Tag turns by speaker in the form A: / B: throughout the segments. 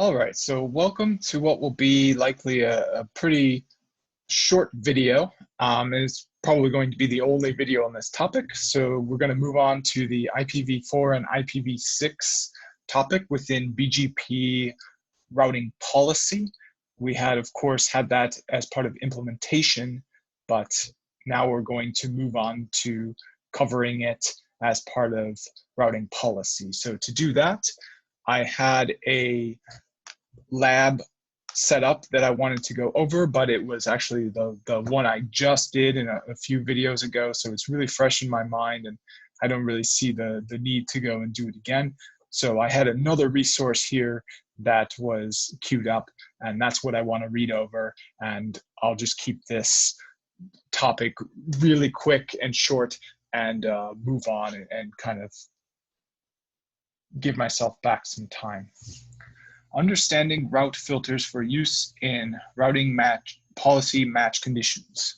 A: All right, so welcome to what will be likely a pretty short video. It's probably going to be the only video on this topic. So we're going to move on to the IPv4 and IPv6 topic within BGP routing policy. We had, of course, had that as part of implementation, but now we're going to move on to covering it as part of routing policy. So to do that, I had a lab set up that I wanted to go over, but it was actually the one I just did in a few videos ago. So it's really fresh in my mind and I don't really see the need to go and do it again. So I had another resource here that was queued up, and that's what I want to read over. And I'll just keep this topic really quick and short and move on and kind of give myself back some time. Understanding route filters for use in routing policy match conditions.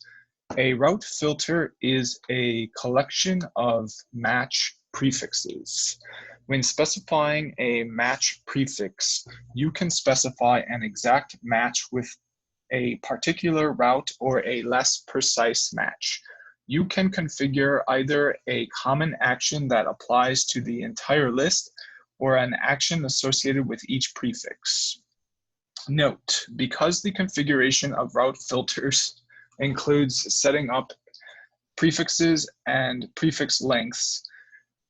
A: A route filter is a collection of match prefixes. When specifying a match prefix, you can specify an exact match with a particular route or a less precise match. You can configure either a common action that applies to the entire list or an action associated with each prefix. Note, because the configuration of route filters includes setting up prefixes and prefix lengths,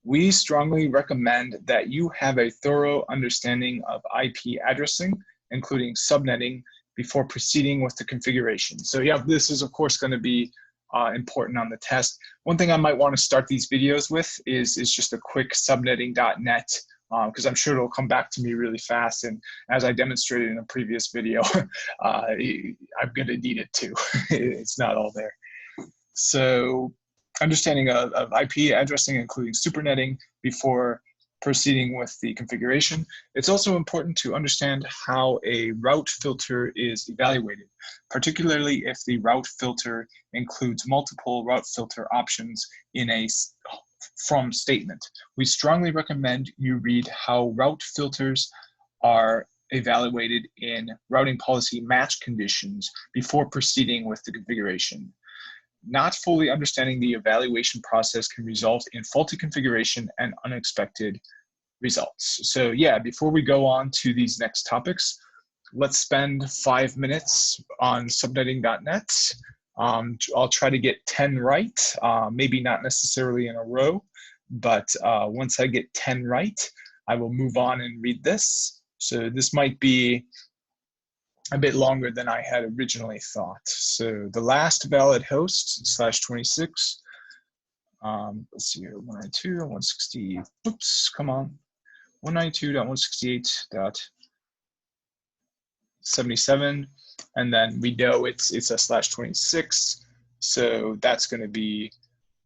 A: we strongly recommend that you have a thorough understanding of IP addressing, including subnetting, before proceeding with the configuration. So yeah, this is of course going to be important on the test. One thing I might want to start these videos with is just a quick subnetting.net, because I'm sure it'll come back to me really fast. And as I demonstrated in a previous video, I'm going to need it too. It's not all there. So understanding of IP addressing, including supernetting, before proceeding with the configuration. It's also important to understand how a route filter is evaluated, particularly if the route filter includes multiple route filter options in a from statement. We strongly recommend you read how route filters are evaluated in routing policy match conditions before proceeding with the configuration. Not fully understanding the evaluation process can result in faulty configuration and unexpected results. So yeah, before we go on to these next topics, let's spend 5 minutes on subnetting.net. I'll try to get 10 right, maybe not necessarily in a row, but once I get 10 right, I will move on and read this. So this might be a bit longer than I had originally thought. So the last valid host /26, let's see here, 192.160, oops, come on, 192.168.77, and then we know it's a /26, so that's going to be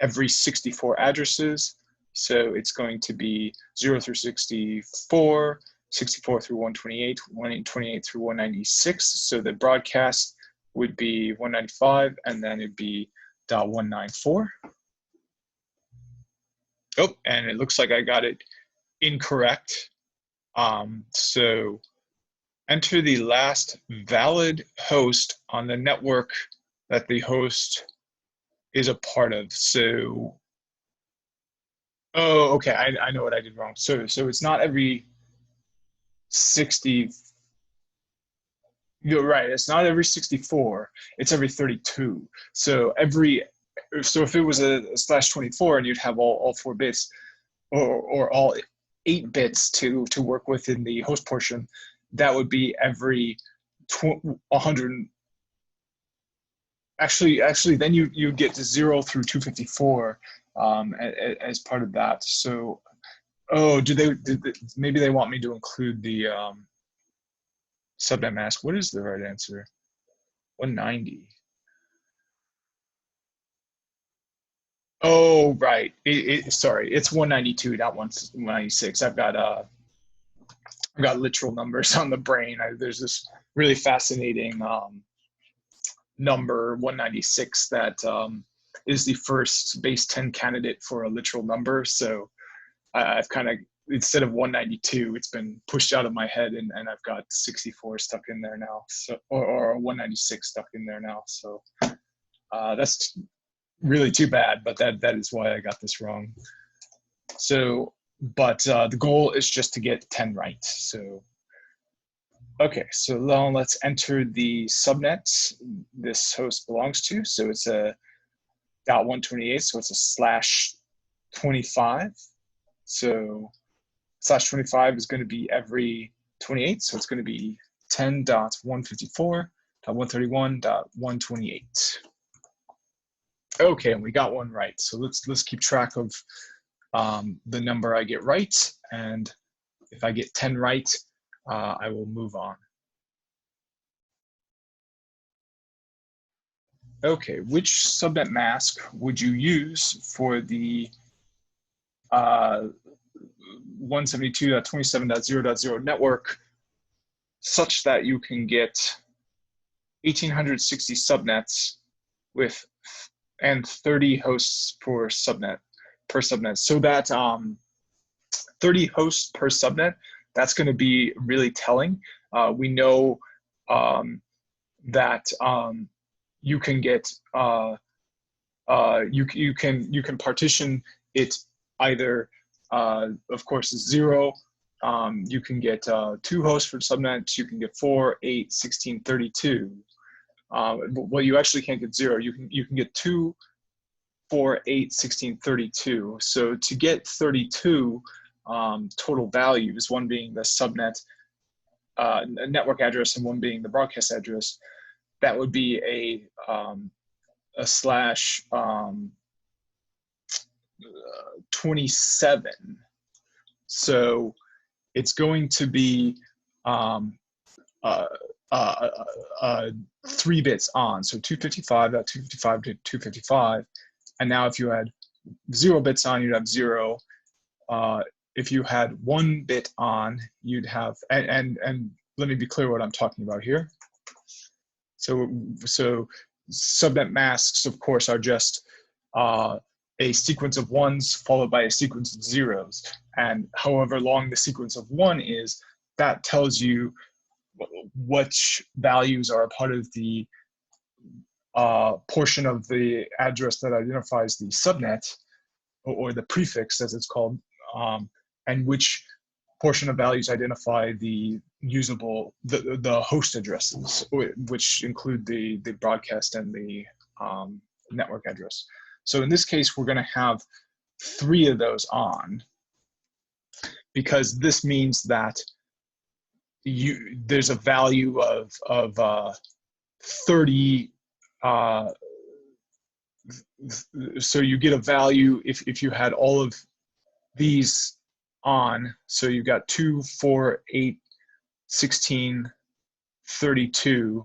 A: every 64 addresses. So it's going to be 0 through 64, 64 through 128, 128 through 196. So the broadcast would be 195, and then it'd be .194. Oh, and it looks like I got it incorrect. So enter the last valid host on the network that the host is a part of. So, oh, okay, I know what I did wrong. So it's not every 60, you're right, it's not every 64, it's every 32. So if it was a /24 and you'd have all 4 bits or all 8 bits to work with in the host portion, that would be every 100. Actually, then you get to 0 through 254 as part of that. So, oh, maybe they want me to include the subnet mask. What is the right answer? 190. Oh, right. Sorry, it's 192, not 196. I've got literal numbers on the brain. There's this really fascinating number 196 that is the first base 10 candidate for a literal number. So I've kind of instead of 192, it's been pushed out of my head, and I've got 64 stuck in there now, so or 196 stuck in there now. So that's really too bad, but that is why I got this wrong. So, but the goal is just to get 10 right. So, okay, so now let's enter the subnet this host belongs to. So it's a .128, so it's a /25. So /25 is going to be every 28, so it's going to be 10.154.131.128. Okay, and we got one right. So let's keep track of the number I get right, and if I get 10 right, I will move on. Okay, which subnet mask would you use for the 172.27.0.0 network such that you can get 1,860 subnets with and 30 hosts per subnet. So that 30 hosts per subnet, that's going to be really telling. We know that you can get you can partition it either of course 0. You can get 2 hosts for subnet. You can get 4, 8, 16, 32. Well, you actually can't get 0. You can get 2, 4, 8, 16, 32. So to get 32 total values, one being the subnet network address and one being the broadcast address, that would be a slash 27. So it's going to be 3 bits on, so 255.255 to 255. And now if you had 0 bits on, you'd have 0. If you had 1 bit on, you'd have, and let me be clear what I'm talking about here. So subnet masks, of course, are just a sequence of 1s followed by a sequence of 0s. And however long the sequence of 1 is, that tells you which values are a part of the portion of the address that identifies the subnet, or the prefix as it's called, and which portion of values identify the usable, the host addresses, which include the broadcast and the network address. So in this case, we're going to have 3 of those on, because this means that there's a value of 30. So you get a value if you had all of these on. So you've got 2, 4, 8, 16, 32.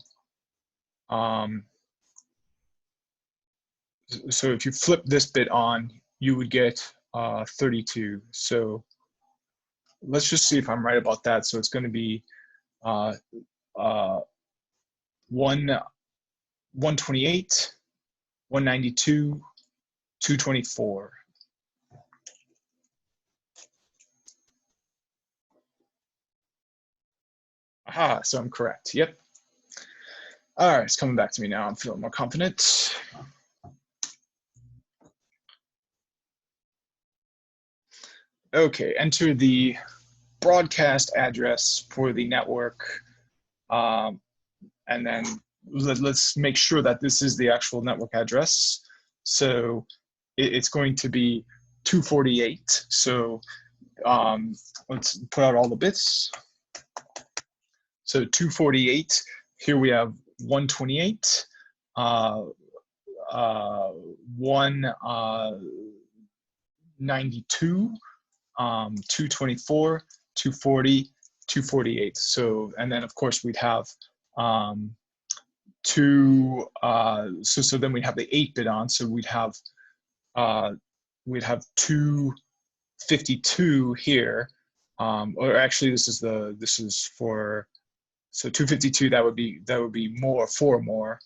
A: So if you flip this bit on, you would get 32. So let's just see if I'm right about that. So it's going to be 128, 192, 224. Aha, so I'm correct. Yep. All right, it's coming back to me now. I'm feeling more confident. Okay, enter the broadcast address for the network, and then let's make sure that this is the actual network address. So it's going to be 248. So let's put out all the bits. So 248, here we have 128, 192, 224, 240, 248. So, and then of course we'd have so then we'd have the 8-bit on. So we'd have 252 here, or actually this is for, so 252, that would be more, 4 more.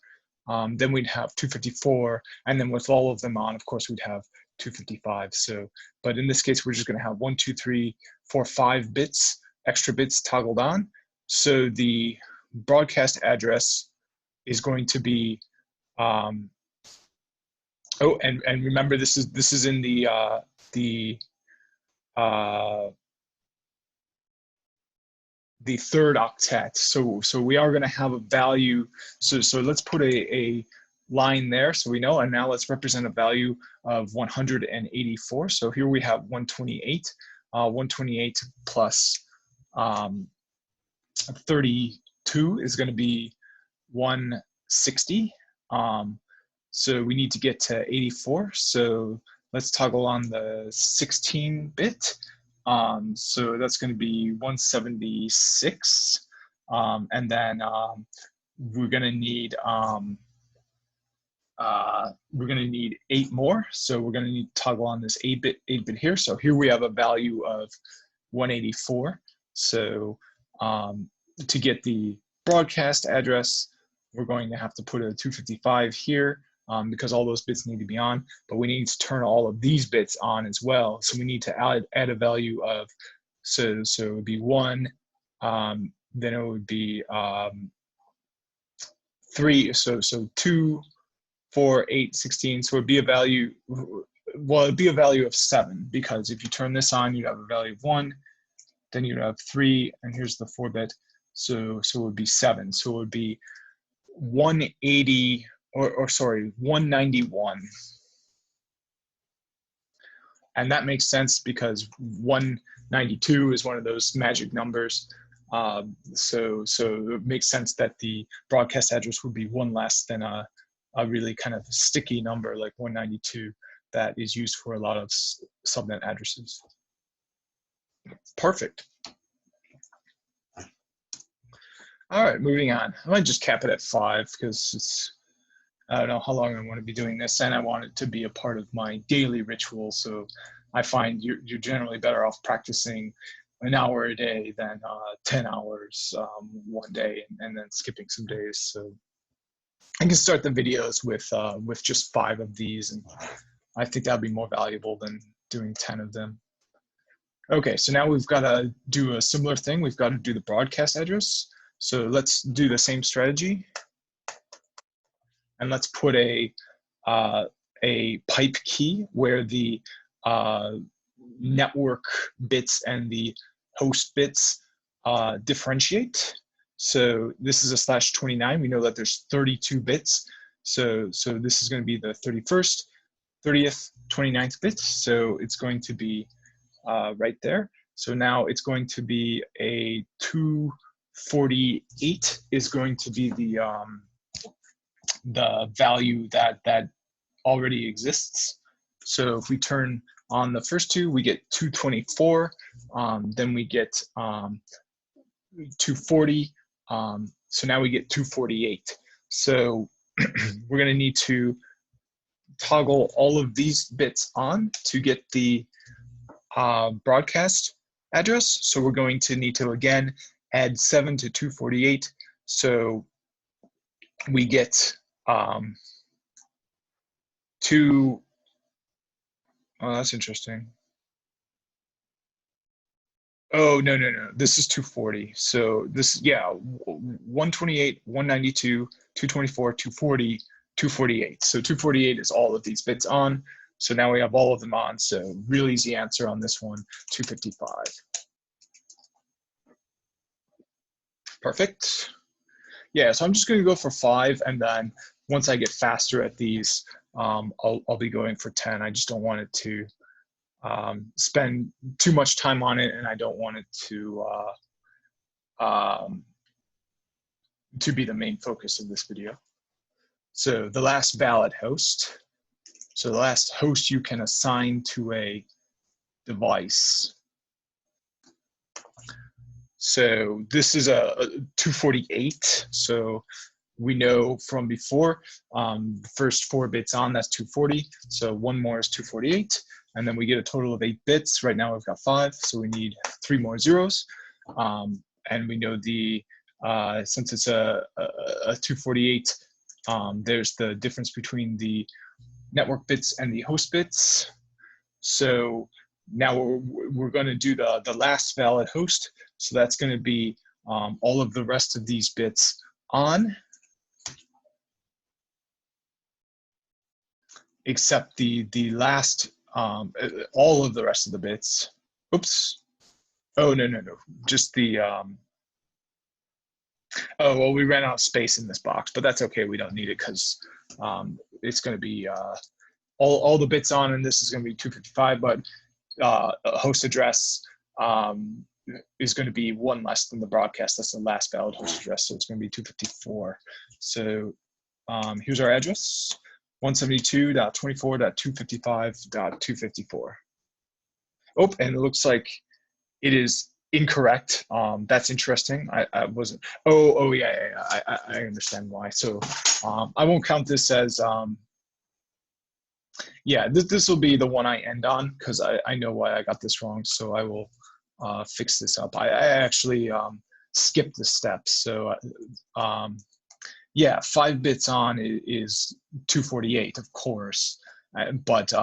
A: Then we'd have 254, and then with all of them on, of course, we'd have 255. So, but in this case, we're just going to have 1, 2, 3, 4, 5 bits, extra bits toggled on. So the broadcast address is going to be, oh, and remember, this is in the third octet. So we are going to have a value. So let's put a line there so we know. And now let's represent a value of 184. So here we have 128. 128 plus 32 is going to be 160. So we need to get to 84. So let's toggle on the 16-bit. So that's going to be 176. And then we're going to need 8 more. So we're going to need to toggle on this 8-bit here. So here we have a value of 184. So to get the broadcast address, we're going to have to put a 255 here because all those bits need to be on, but we need to turn all of these bits on as well. So we need to add a value of, so it would be 1, then it would be 3, so 2, 4, 8, 16. So it'd be a value, well, it'd be a value of 7, because if you turn this on, you'd have a value of 1, then you'd have 3, and here's the 4-bit. So it would be 7. So it would be 180, or sorry, 191. And that makes sense because 192 is one of those magic numbers. So it makes sense that the broadcast address would be 1 less than a really kind of sticky number like 192 that is used for a lot of subnet addresses. Perfect. All right, moving on. I might just cap it at 5 because it's, I don't know how long I want to be doing this, and I want it to be a part of my daily ritual. So I find you're generally better off practicing an hour a day than 10 hours one day and then skipping some days. So I can start the videos with just 5 of these, and I think that'd be more valuable than doing 10 of them. Okay, so now we've got to do a similar thing. We've got to do the broadcast address. So let's do the same strategy. And let's put a pipe key where the network bits and the host bits differentiate. So this is a /29. We know that there's 32 bits. So this is going to be the 31st, 30th, 29th bits. So it's going to be right there. So now it's going to be a 248 is going to be the value that already exists. So if we turn on the first 2, we get 224. Then we get 240. So now we get 248. So we're going to need to toggle all of these bits on to get the broadcast address. So we're going to need to again add 7 to 248. So we get 2. Oh, that's interesting. Oh, no. This is 240. So this, yeah, 128, 192, 224, 240, 248. So 248 is all of these bits on. So now we have all of them on. So real easy answer on this one, 255. Perfect. Yeah, so I'm just going to go for 5, and then once I get faster at these, I'll be going for 10. I just don't want it to spend too much time on it, and I don't want it to be the main focus of this video. So the last valid host. So the last host you can assign to a device. So this is a 248. So we know from before, the first 4 bits on, that's 240. So 1 more is 248. And then we get a total of 8 bits. Right now we've got 5, so we need 3 more zeros. And we know since it's a 248, there's the difference between the network bits and the host bits. So now we're going to do the last valid host. So that's going to be all of the rest of these bits on, except the last, all of the rest of the bits. Oops. Oh, no. Just the, oh, well, we ran out of space in this box, but that's okay. We don't need it because it's going to be all the bits on, and this is going to be 255, but a host address is going to be one less than the broadcast. That's the last valid host address, so it's going to be 254. So here's our address, 172.24.255.254. Oh, and it looks like it is incorrect. That's interesting. I wasn't. Oh yeah. I understand why. So I won't count this as. Yeah, this will be the one I end on because I know why I got this wrong. So I will fix this up. I actually skipped the steps. So yeah, 5 bits on is 248, of course, but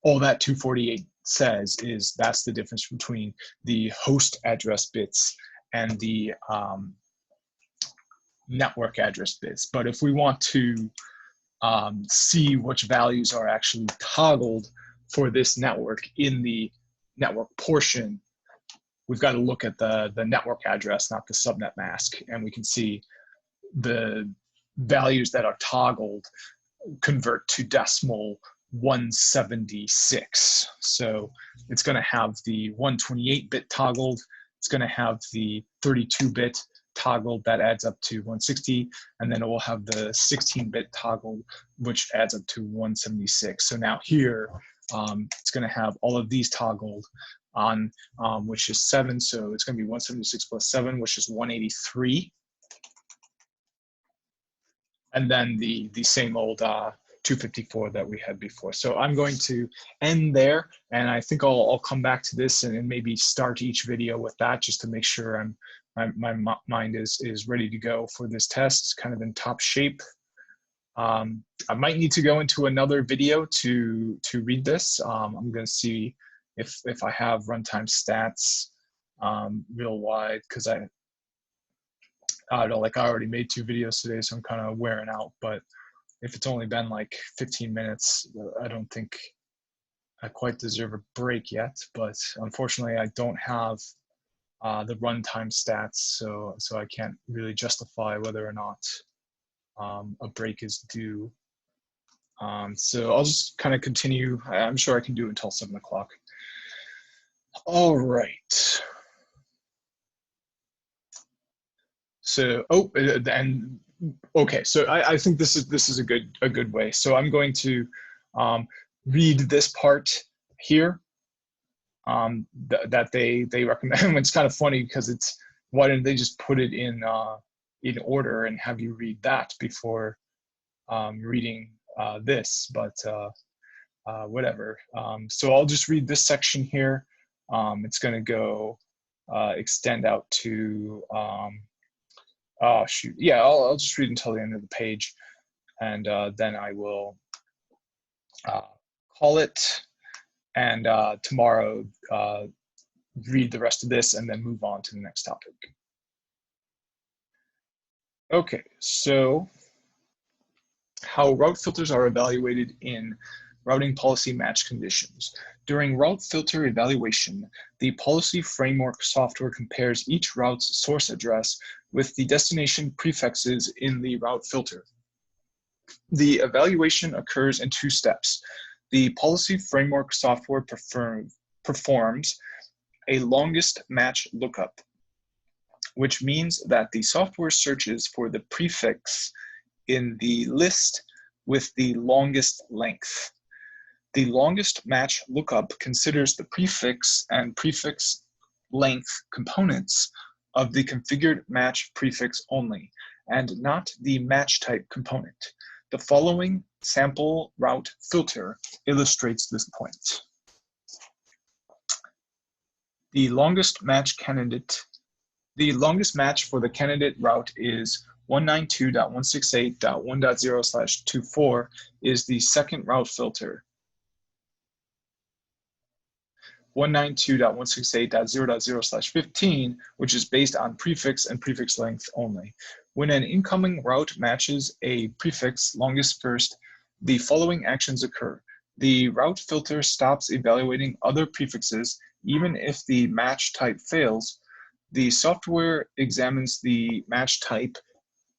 A: all that 248 says is that's the difference between the host address bits and the network address bits. But if we want to see which values are actually toggled for this network in the network portion, we've got to look at the network address, not the subnet mask, and we can see the values that are toggled convert to decimal 176. So it's going to have the 128-bit toggled. It's going to have the 32-bit toggled that adds up to 160, and then it will have the 16-bit toggled, which adds up to 176. So now here, it's going to have all of these toggled on, which is 7. So it's going to be 176 plus 7, which is 183. And then the same old 254 that we had before. So I'm going to end there, and I think I'll come back to this and maybe start each video with that just to make sure my mind is ready to go for this test. It's kind of in top shape. I might need to go into another video to read this. I'm going to see if I have runtime stats real wide, because I don't know, like I already made 2 videos today, so I'm kind of wearing out. But if it's only been like 15 minutes, I don't think I quite deserve a break yet. But unfortunately, I don't have the runtime stats, so I can't really justify whether or not a break is due. So I'll just kind of continue. I'm sure I can do it until 7 o'clock. All right. So, and okay. So I think this is a good way. So I'm going to read this part here that they recommend. It's kind of funny because it's, why didn't they just put it in order and have you read that before reading this? But whatever. So I'll just read this section here. It's going to go extend out to. Oh shoot! Yeah, I'll just read until the end of the page, and then I will call it. And tomorrow, read the rest of this, and then move on to the next topic. Okay, so how route filters are evaluated in routing policy match conditions. During route filter evaluation, the policy framework software compares each route's source address with the destination prefixes in the route filter. The evaluation occurs in 2 steps. The policy framework software performs a longest match lookup, which means that the software searches for the prefix in the list with the longest length. The longest match lookup considers the prefix and prefix length components of the configured match prefix only, and not the match type component. The following sample route filter illustrates this point. The longest match for the candidate route is 192.168.1.0/24 is the second route filter. 192.168.0.0/15, which is based on prefix and prefix length only. When an incoming route matches a prefix longest first, the following actions occur. The route filter stops evaluating other prefixes even if the match type fails. The software examines the match type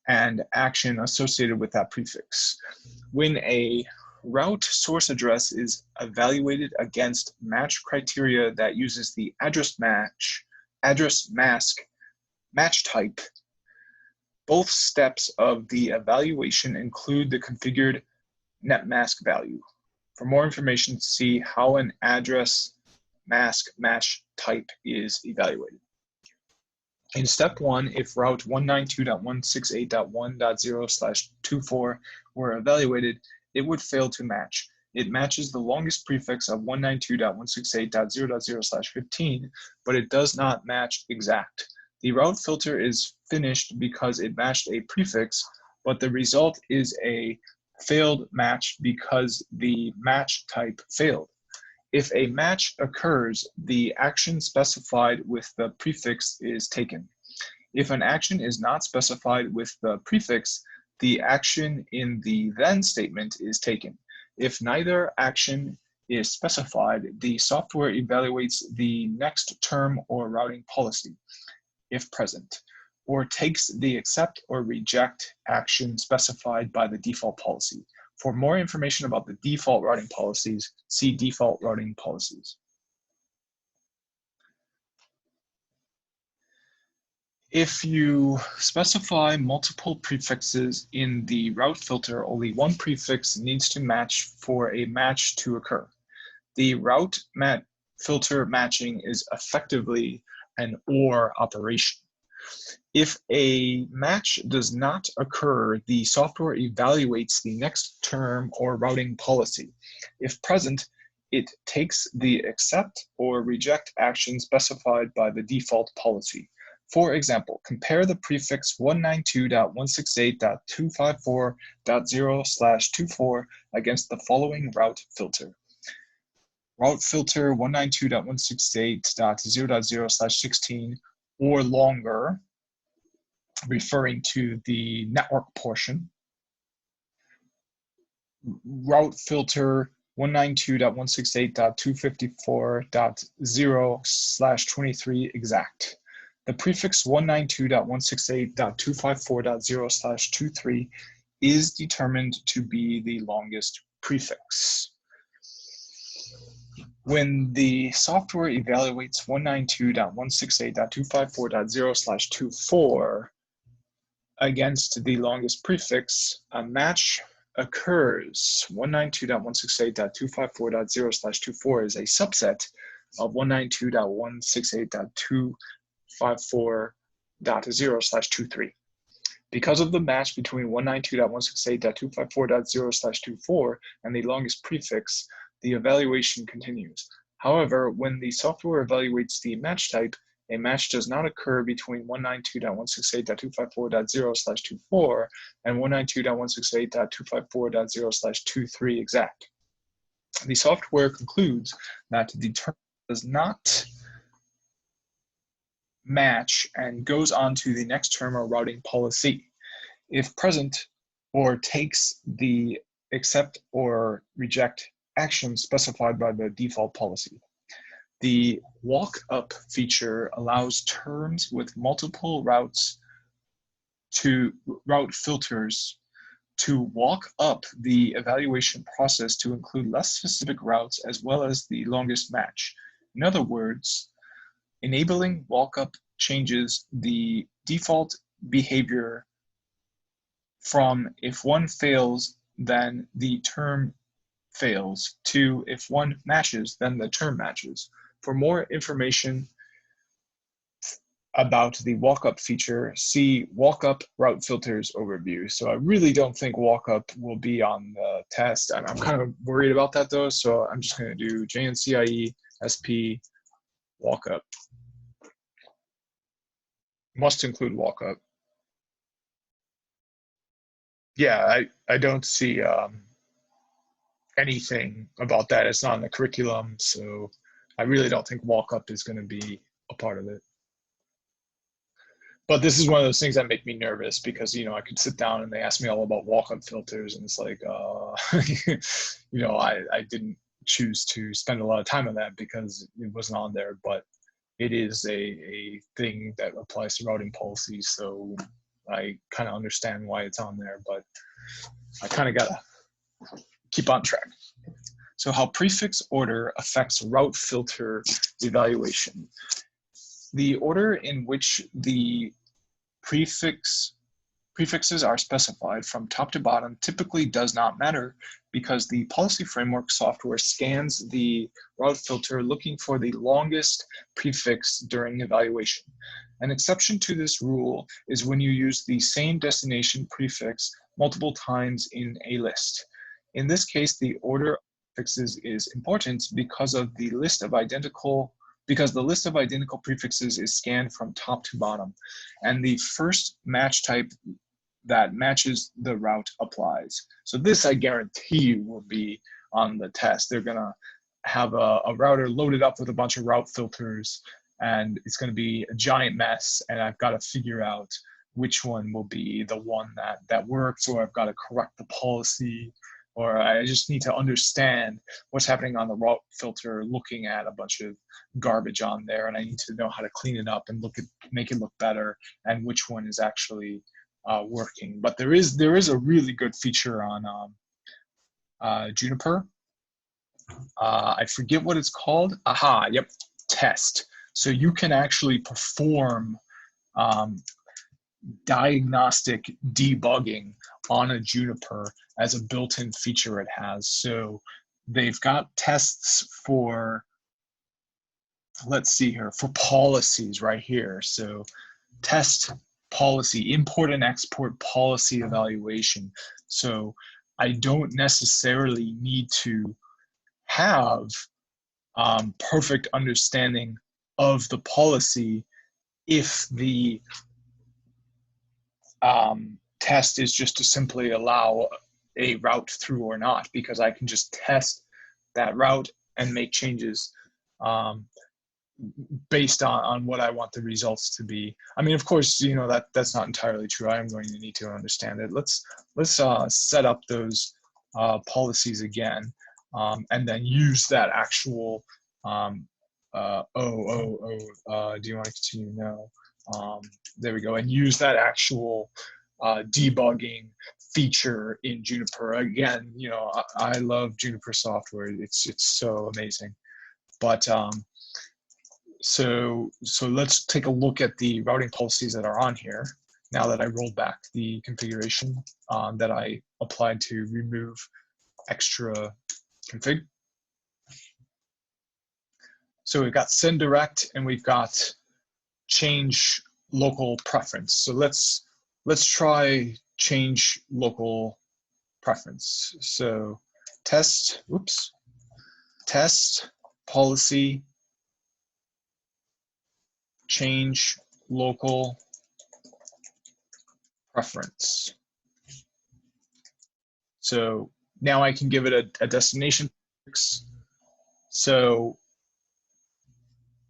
A: and action associated with that prefix. When a route source address is evaluated against match criteria that uses the address mask match type, both steps of the evaluation include the configured net mask value. For more information, see how an address mask match type is evaluated. In step 1, if route 192.168.1.0/24 were evaluated, it would fail to match. It matches the longest prefix of 192.168.0.0/15, but it does not match exact. The route filter is finished because it matched a prefix, but the result is a failed match because the match type failed. If a match occurs, the action specified with the prefix is taken. If an action is not specified with the prefix, the action in the then statement is taken. If neither action is specified, the software evaluates the next term or routing policy, if present, or takes the accept or reject action specified by the default policy. For more information about the default routing policies, see default routing policies. If you specify multiple prefixes in the route filter, only one prefix needs to match for a match to occur. The route filter matching is effectively an OR operation. If a match does not occur, the software evaluates the next term or routing policy. If present, it takes the accept or reject action specified by the default policy. For example, compare the prefix 192.168.254.0/24 against the following route filter. Route filter 192.168.0.0/16 or longer, referring to the network portion. Route filter 192.168.254.0/23 exact. The prefix 192.168.254.0/23 is determined to be the longest prefix. When the software evaluates 192.168.254.0/24 against the longest prefix, a match occurs. 192.168.254.0/24 is a subset of 192.168.254.0/23. Because of the match between 192.168.254.0/24 and the longest prefix, the evaluation continues. However, when the software evaluates the match type, a match does not occur between 192.168.254.0/24 and 192.168.254.0/23 exact. The software concludes that the term does not match and goes on to the next term or routing policy, if present, or takes the accept or reject action specified by the default policy. The walk-up feature allows terms with multiple route filters to walk up the evaluation process to include less specific routes as well as the longest match. In other words, enabling walk-up changes the default behavior from if one fails, then the term fails, to if one matches, then the term matches. For more information about the walk-up feature, see walk-up route filters overview. So I really don't think walk-up will be on the test. I'm kind of worried about that though, so I'm just going to do JNCIE-SP walk-up. Must include walk-up. Yeah, I don't see anything about that. It's not in the curriculum, so I really don't think walk-up is going to be a part of it. But this is one of those things that make me nervous because, you know, I could sit down and they ask me all about walk-up filters and it's like, you know, I didn't choose to spend a lot of time on that because it wasn't on there, but it is a thing that applies to routing policies. So I kind of understand why it's on there, but I kind of gotta keep on track. So how prefix order affects route filter evaluation. The order in which the prefixes are specified from top to bottom typically does not matter because the policy framework software scans the route filter looking for the longest prefix during evaluation. An exception to this rule is when you use the same destination prefix multiple times in a list. In this case, the order of prefixes is important because the list of identical prefixes is scanned from top to bottom, and the first match type that matches the route applies. So this, I guarantee you, will be on the test. They're gonna have a router loaded up with a bunch of route filters, and it's gonna be a giant mess, and I've gotta figure out which one will be the one that works, or I've gotta correct the policy, or I just need to understand what's happening on the route filter, looking at a bunch of garbage on there, and I need to know how to clean it up and make it look better, and which one is actually working. But there is a really good feature on Juniper. I forget what it's called. Aha, yep, test. So you can actually perform diagnostic debugging on a Juniper as a built-in feature it has. So they've got tests for, let's see here, for policies right here. So test policy, import and export policy evaluation. So I don't necessarily need to have perfect understanding of the policy if the test is just to simply allow a route through or not, because I can just test that route and make changes based on what I want the results to be. I mean, of course, you know, that's not entirely true. I am going to need to understand it. Let's set up those policies again, and then use that actual do you want to continue? No. There we go. And use that actual debugging feature in Juniper. Again, you know, I love Juniper software. It's so amazing. But so let's take a look at the routing policies that are on here now that I rolled back the configuration that I applied to remove extra config. So we've got send direct and we've got change local preference. So let's try change local preference. So test policy change local preference. So now I can give it a destination. So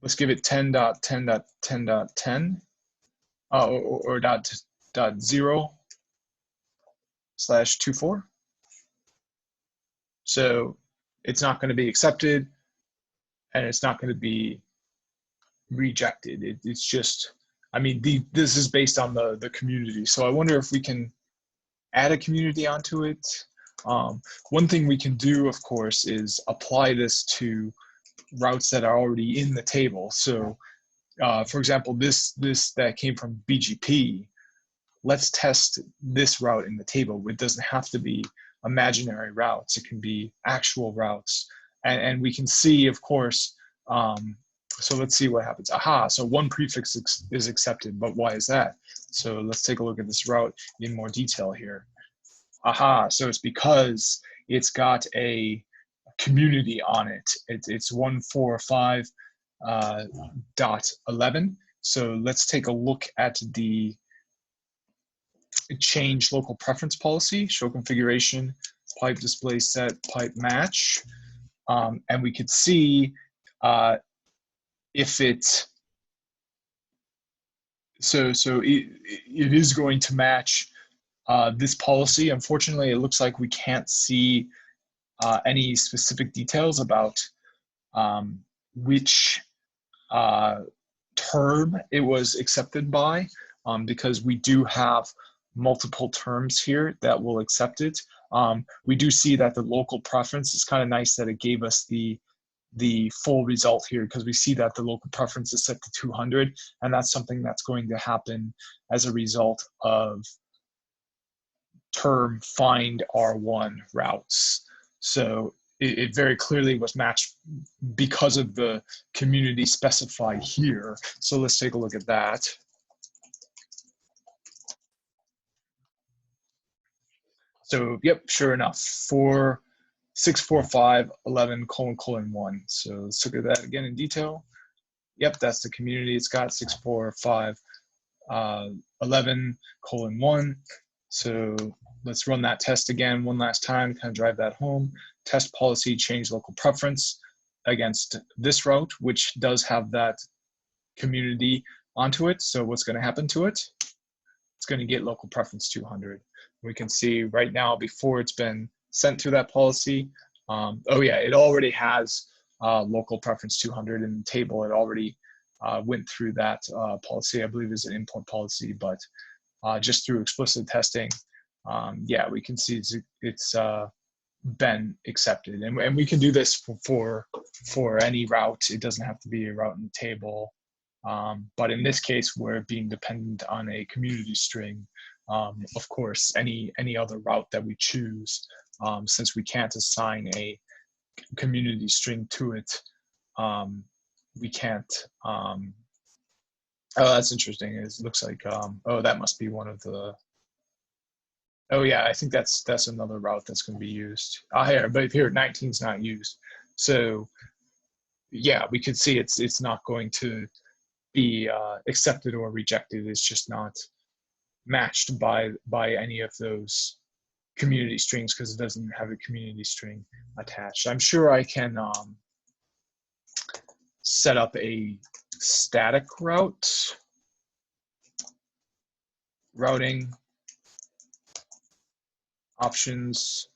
A: let's give it 10.10.10.10 or .0/24. So it's not going to be accepted and it's not going to be rejected. It's just, I mean, this is based on the community. So I wonder if we can add a community onto it. One thing we can do, of course, is apply this to routes that are already in the table. So for example, this that came from BGP, let's test this route in the table. It doesn't have to be imaginary routes. It can be actual routes. And we can see, of course, so let's see what happens. Aha, so one prefix is accepted, but why is that? So let's take a look at this route in more detail here. Aha, so it's because it's got a community on it. It's 145.11. So let's take a look at the change local preference policy, show configuration, pipe display set, pipe match. And we could see if it it is going to match this policy. Unfortunately, it looks like we can't see any specific details about which term it was accepted by, because we do have multiple terms here that will accept it. We do see that the local preference is kind of nice that it gave us the full result here, because we see that the local preference is set to 200, and that's something that's going to happen as a result of term find R1 routes. So it very clearly was matched because of the community specified here. So let's take a look at that. So yep, sure enough, for 645.11::1. So let's look at that again in detail. Yep, that's the community. It's got 645.11:1. So let's run that test again one last time, kind of drive that home. Test policy, change local preference against this route, which does have that community onto it. So what's going to happen to it? It's going to get local preference 200. We can see right now, before it's been sent through that policy, oh yeah, it already has local preference 200 in the table. It already went through that policy. I believe is an import policy, but just through explicit testing, yeah, we can see it's been accepted, and we can do this for any route. It doesn't have to be a route in the table, but in this case, we're being dependent on a community string. Of course, any other route that we choose, since we can't assign a community string to it, we can't. Oh, that's interesting. It looks like oh, that must be one of the. Oh yeah, I think that's another route that's going to be used. Here, but here 19 is not used. So yeah, we could see it's not going to be accepted or rejected. It's just not matched by any of those community strings because it doesn't have a community string attached. I'm sure I can set up a static route. Routing options,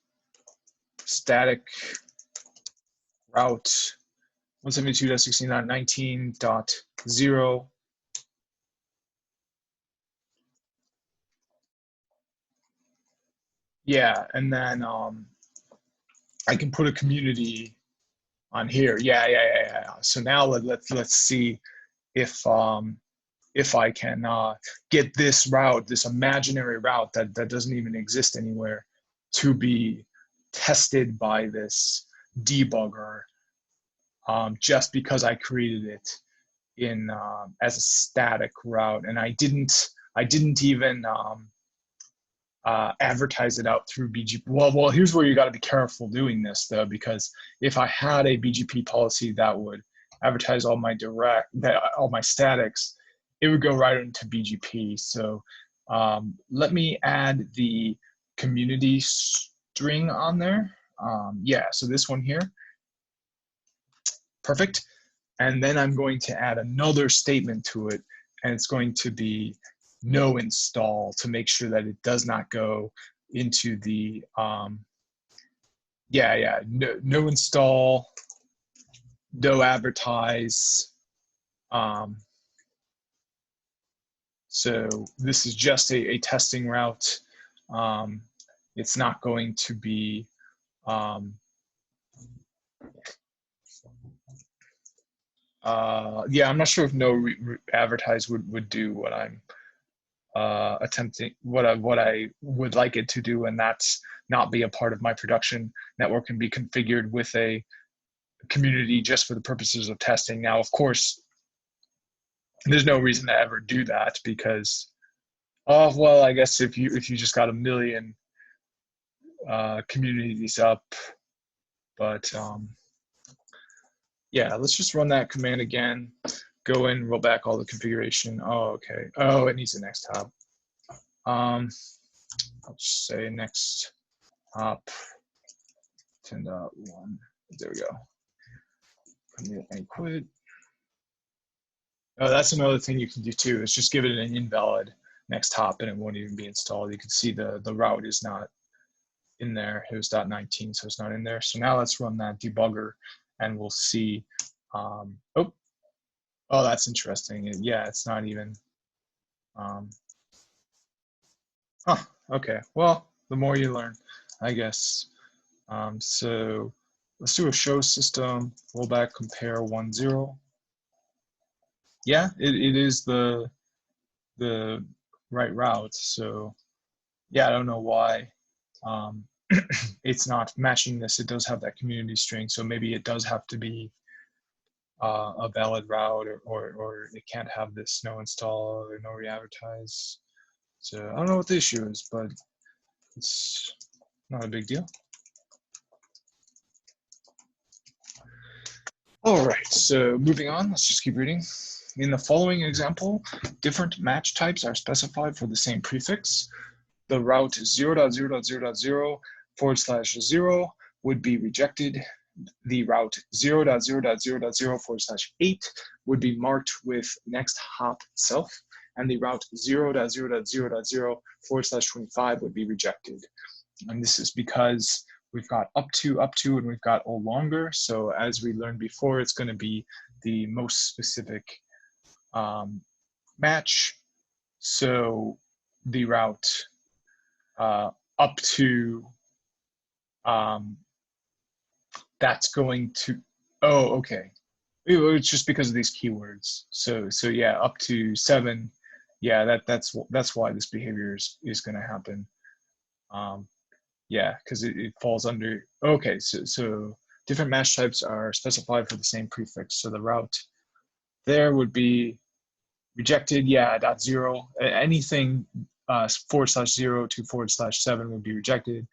A: static route 172.16.19.0. Yeah, and then I can put a community on here. Yeah. So now let's see if I can get this route, this imaginary route that doesn't even exist anywhere, to be tested by this debugger, just because I created it in as a static route, and I didn't even advertise it out through BGP. Well, here's where you got to be careful doing this though, because if I had a BGP policy that would advertise all my statics, it would go right into BGP. So let me add the community string on there. Yeah, so this one here, perfect. And then I'm going to add another statement to it, and it's going to be no install, to make sure that it does not go into the no install, no advertise. So this is just a testing route. It's not going to be yeah, I'm not sure if no advertise would do what I'm attempting, what I would like it to do, and that's not be a part of my production network and be configured with a community just for the purposes of testing. Now, of course, there's no reason to ever do that because, well, I guess if you just got 1 million communities up, but yeah, let's just run that command again. Go in, roll back all the configuration. Oh, okay. Oh, it needs the next hop. I'll just say next hop 10.1. There we go. and quit. Oh, that's another thing you can do too, is just give it an invalid next hop and it won't even be installed. You can see the route is not in there. It was .19, so it's not in there. So now let's run that debugger and we'll see. Oh, that's interesting. Yeah, it's not even. Okay. Well, the more you learn, I guess. So let's do a show system, rollback, compare 1, 0. Yeah, it is the right route. So yeah, I don't know why it's not matching this. It does have that community string, so maybe it does have to be a valid route, or it can't have this no install or no re-advertise. So I don't know what the issue is, but it's not a big deal. All right, so moving on, let's just keep reading. In the following example, different match types are specified for the same prefix. The route 0.0.0/0 would be rejected. The route 0.0.0.0/8 would be marked with next hop itself, and the route 0.0.0.0/25 would be rejected. And this is because we've got up to, and we've got O longer. So as we learned before, it's going to be the most specific match. So the route up to, that's going to, oh, okay. It's just because of these keywords. So yeah, up to 7. Yeah, that's why this behavior is going to happen. Yeah, because it falls under, okay, so different match types are specified for the same prefix. So the route there would be rejected, yeah, .0. Anything /0 to /7 would be rejected,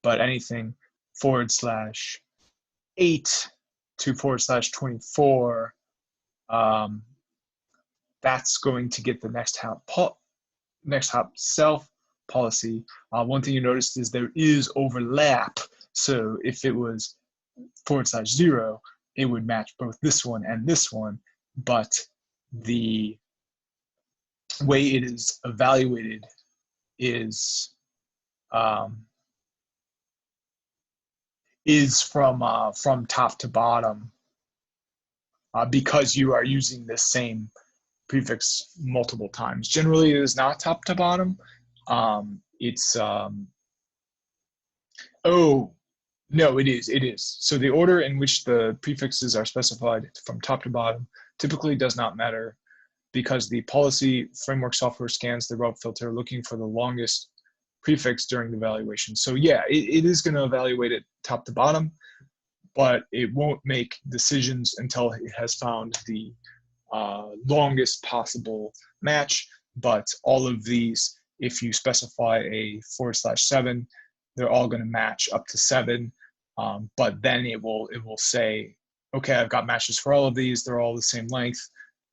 A: but anything /8 to /24, that's going to get the next hop self policy. One thing you noticed is there is overlap. So if it was /0, it would match both this one and this one, but the way it is evaluated is from top to bottom, because you are using the same prefix multiple times. Generally, it is not top to bottom. It's oh no, it is. So the order in which the prefixes are specified from top to bottom typically does not matter, because the policy framework software scans the route filter looking for the longest prefix during the evaluation. So yeah, it is going to evaluate it top to bottom, but it won't make decisions until it has found the longest possible match. But all of these, if you specify a /7, they're all going to match up to 7. But then it will say, okay, I've got matches for all of these. They're all the same length.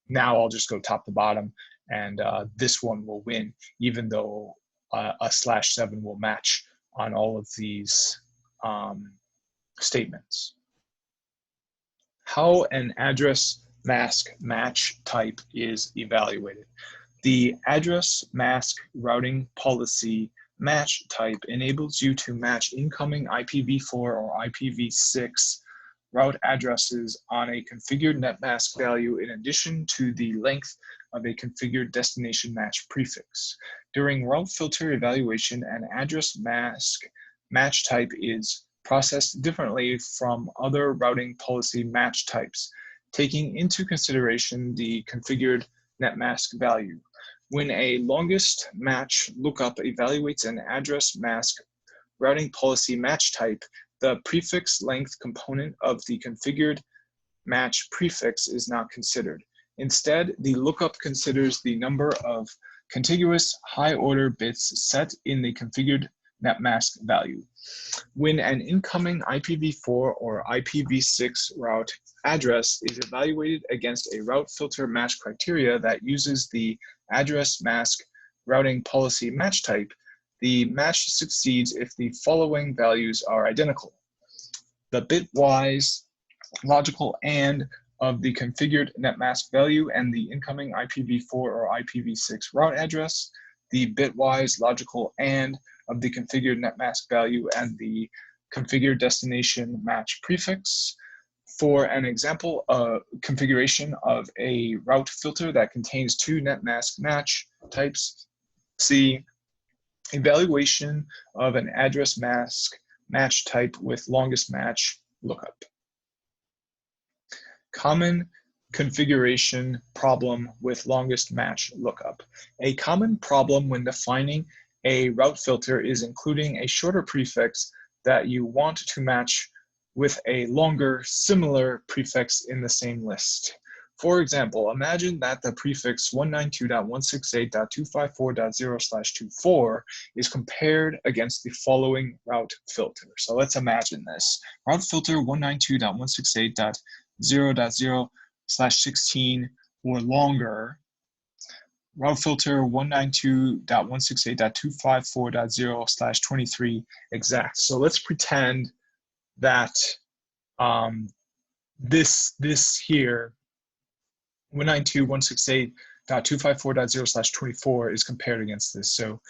A: Now I'll just go top to bottom, and this one will win, even though a /7 will match on all of these statements. How an address mask match type is evaluated. The address mask routing policy match type enables you to match incoming IPv4 or IPv6 route addresses on a configured net mask value in addition to the length of a configured destination match prefix. During route filter evaluation, an address mask match type is processed differently from other routing policy match types, taking into consideration the configured net mask value. When a longest match lookup evaluates an address mask routing policy match type, the prefix length component of the configured match prefix is not considered. Instead, the lookup considers the number of contiguous high-order bits set in the configured net mask value. When an incoming IPv4 or IPv6 route address is evaluated against a route filter match criteria that uses the address mask routing policy match type, the match succeeds if the following values are identical. The bitwise logical AND of the configured net mask value and the incoming IPv4 or IPv6 route address, the bitwise logical AND of the configured net mask value and the configured destination match prefix. For an example configuration of a route filter that contains two net mask match types, see evaluation of an address mask match type with longest match lookup. Common configuration problem with longest match lookup. A common problem when defining a route filter is including a shorter prefix that you want to match with a longer similar prefix in the same list. For example, imagine that the prefix 192.168.254.0/24 is compared against the following route filter. So let's imagine this. Route filter 192.168.0.0/16 or longer. Route filter 192.168.254.0/23 exact. So let's pretend that this here 192.168.254.0/24 is compared against this. So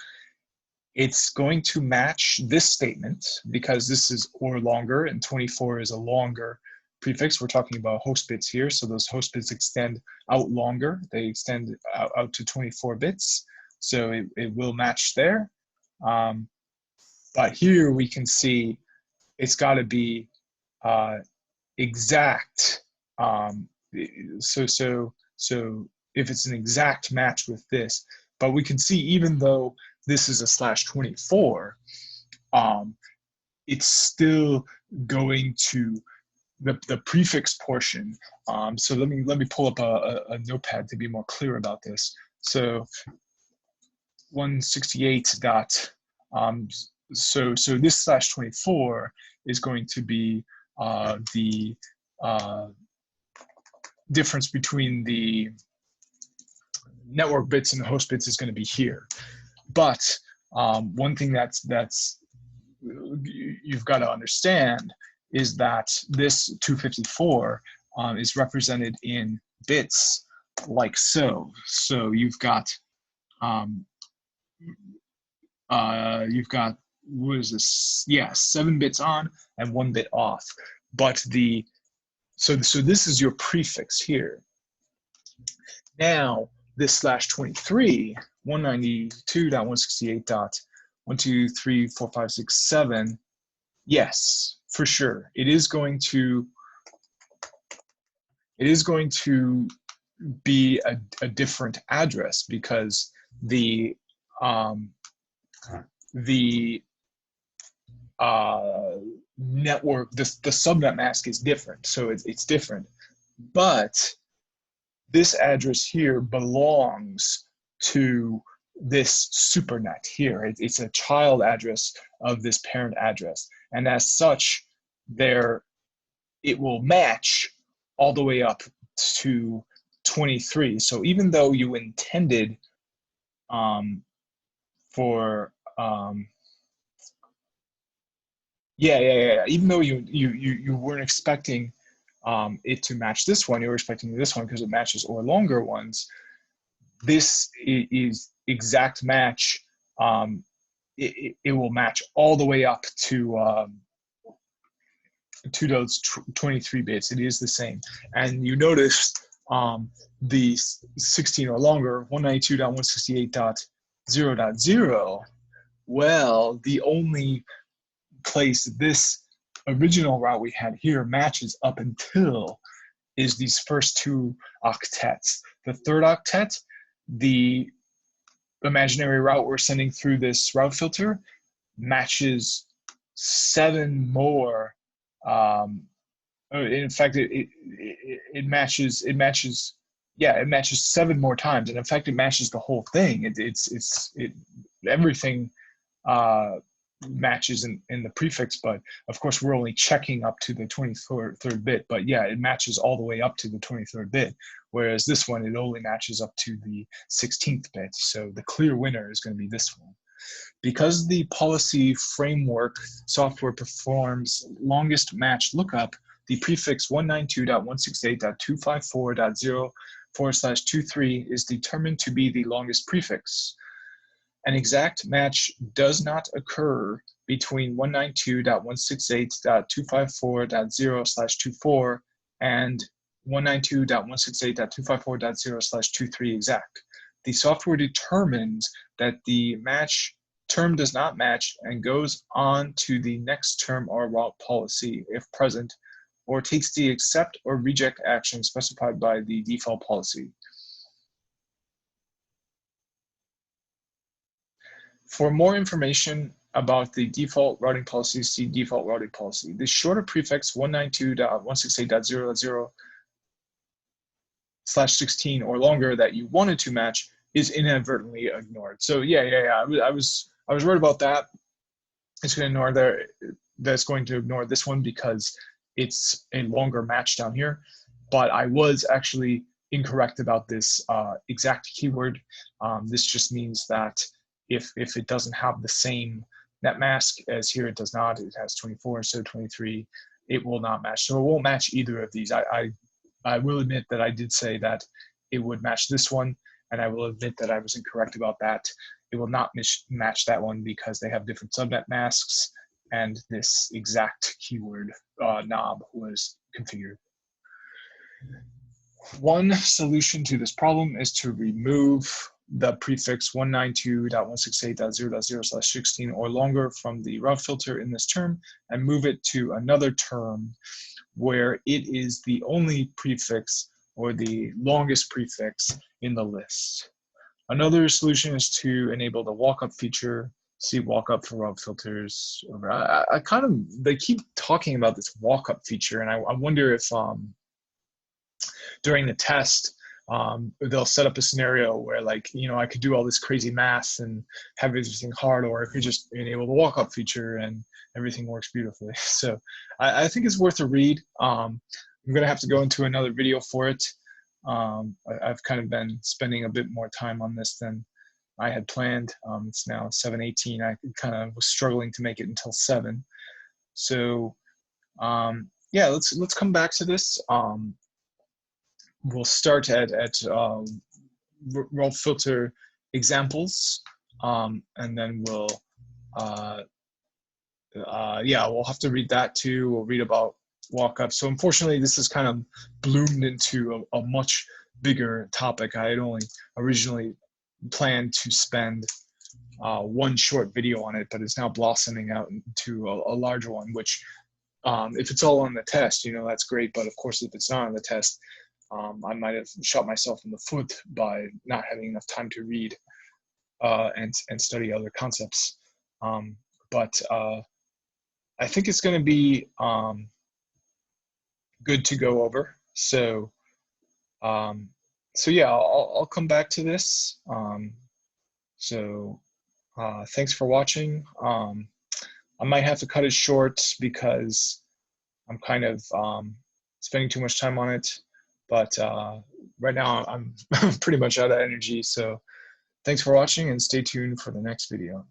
A: it's going to match this statement because this is or longer and 24 is a longer prefix. We're talking about host bits here. So those host bits extend out longer. They extend out to 24 bits. So it will match there. But here we can see it's got to be exact. So if it's an exact match with this, but we can see even though this is a /24, it's still going to the prefix portion. So let me pull up a notepad to be more clear about this. So 168 dot. So this /24 is going to be the difference between the network bits and the host bits is going to be here. But one thing that's you've got to understand is that this 254 is represented in bits like so. So you've got what is this? Yeah, 7 bits on and 1 bit off. But so this is your prefix here. Now this /23, 192.168.1234567, yes, for sure, it is going to be a different address because the network, the subnet mask is different, so it's different. But this address here belongs to this supernet here. It's a child address of this parent address, and as such, it will match all the way up to 23. So even though you intended for even though you weren't expecting it to match this one, you were expecting this one because it matches or longer ones. This is exact match. It will match all the way up to those 23 bits. It is the same. And you notice the 16 or longer, 192.168.0.0, well, the only place this original route we had here matches up until is these first 2 octets. The third octet, the imaginary route we're sending through this route filter, matches 7 more. In fact, it matches 7 more times, and in fact, it matches the whole thing. Everything matches in the prefix, but of course we're only checking up to the 23rd bit. But yeah, it matches all the way up to the 23rd bit, whereas this one, it only matches up to the 16th bit. So the clear winner is going to be this one. Because the policy framework software performs longest match lookup, the prefix 192.168.254.0/23 is determined to be the longest prefix. An exact match does not occur between 192.168.254.0/24 and 192.168.254.0/23 exact. The software determines that the match term does not match and goes on to the next term or route policy if present, or takes the accept or reject action specified by the default policy. For more information about the default routing policy, see default routing policy. The shorter prefix 192.168.0.0/16 or longer that you wanted to match is inadvertently ignored. So yeah. I was right about that. It's going to ignore there. That's going to ignore this one because it's a longer match down here. But I was actually incorrect about this exact keyword. This just means that if it doesn't have the same net mask as here, it does not. It has 24 instead of 23. It will not match. So it won't match either of these. I will admit that I did say that it would match this one, and I will admit that I was incorrect about that. It will not match that one because they have different subnet masks, and this exact keyword knob was configured. One solution to this problem is to remove the prefix 192.168.0.0/16 or longer from the route filter in this term and move it to another term where it is the only prefix or the longest prefix in the list. Another solution is to enable the walk-up feature. See walk-up for route filters. They keep talking about this walk-up feature, and I wonder if during the test, they'll set up a scenario where, like, I could do all this crazy math and have everything hard, or I could just enable the walk-up feature and everything works beautifully. So I think it's worth a read. I'm going to have to go into another video for it. I've kind of been spending a bit more time on this than I had planned. It's now 7:18. I kind of was struggling to make it until 7. So yeah, let's come back to this. We'll start at route filter examples, and then we'll have to read that too. We'll read about walk-up. So unfortunately, this has kind of bloomed into a much bigger topic. I had only originally planned to spend one short video on it, but it's now blossoming out into a larger one, which if it's all on the test, that's great. But of course, if it's not on the test, I might have shot myself in the foot by not having enough time to read and study other concepts. But I think it's going to be good to go over. So yeah, I'll come back to this. Thanks for watching. I might have to cut it short because I'm kind of spending too much time on it. But right now I'm pretty much out of energy. So thanks for watching and stay tuned for the next video.